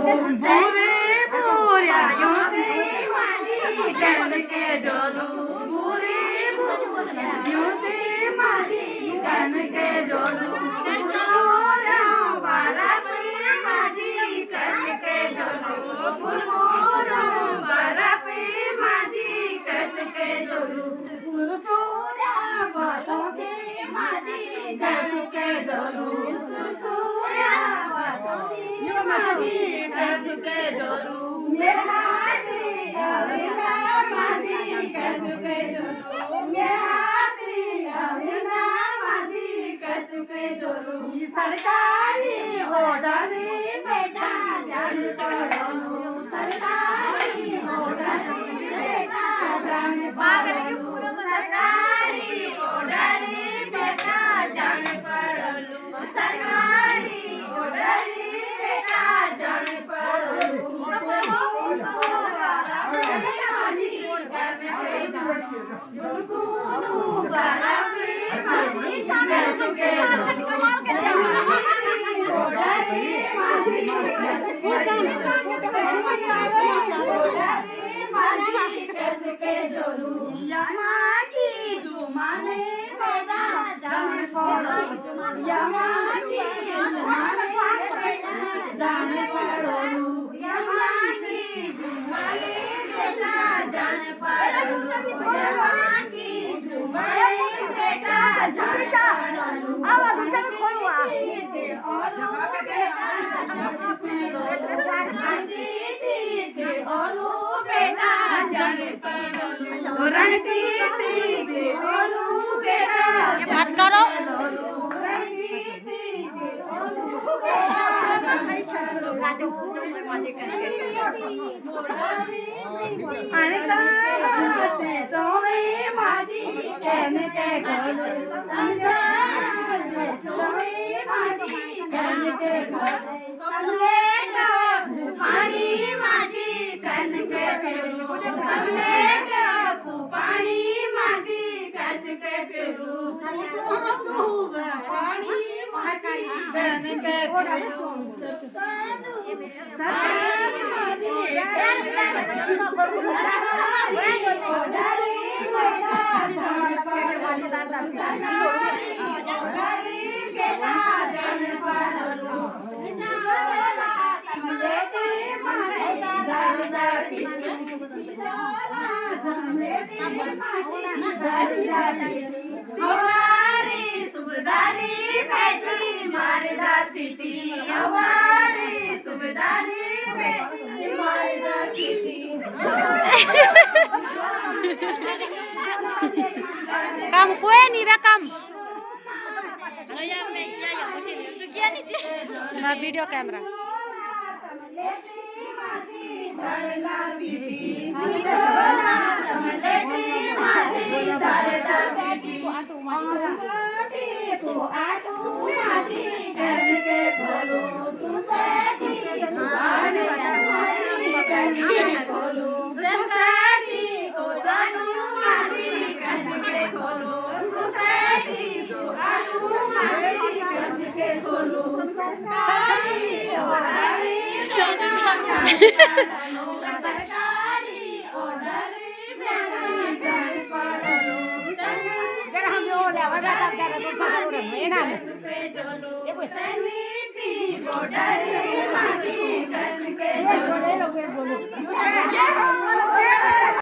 बुरे बुराइयों से कैस के जोलू बुरे बुराइयों से मारी कैस के जोलू बारा पे माजी कैस के जोलू बुरबुरो बारा पे माजी कैस के जोलू सुरसुरा बातों से माजी कैस के जोलू सुरसुरा बातों से माजी कैस के जोलू मेरा अविना माजी कैस के जोलू मेरा अविना माजी कैस के जोलू सरकारी ऑर्डर बेटा जान पड़ो सरकारी ऑर्डर बेटा जान पागल के पूरा सरकारी ऑर्डर बेटा जान पड़ो सरकारी ऑर्डर बेटा जान पड़ो मत करो सुबेदारी भेजी मारदा सिटी हमारी सुबेदारी भेजी मारदा सिटी काम कोई नहीं बे काम वीडियो कैमरा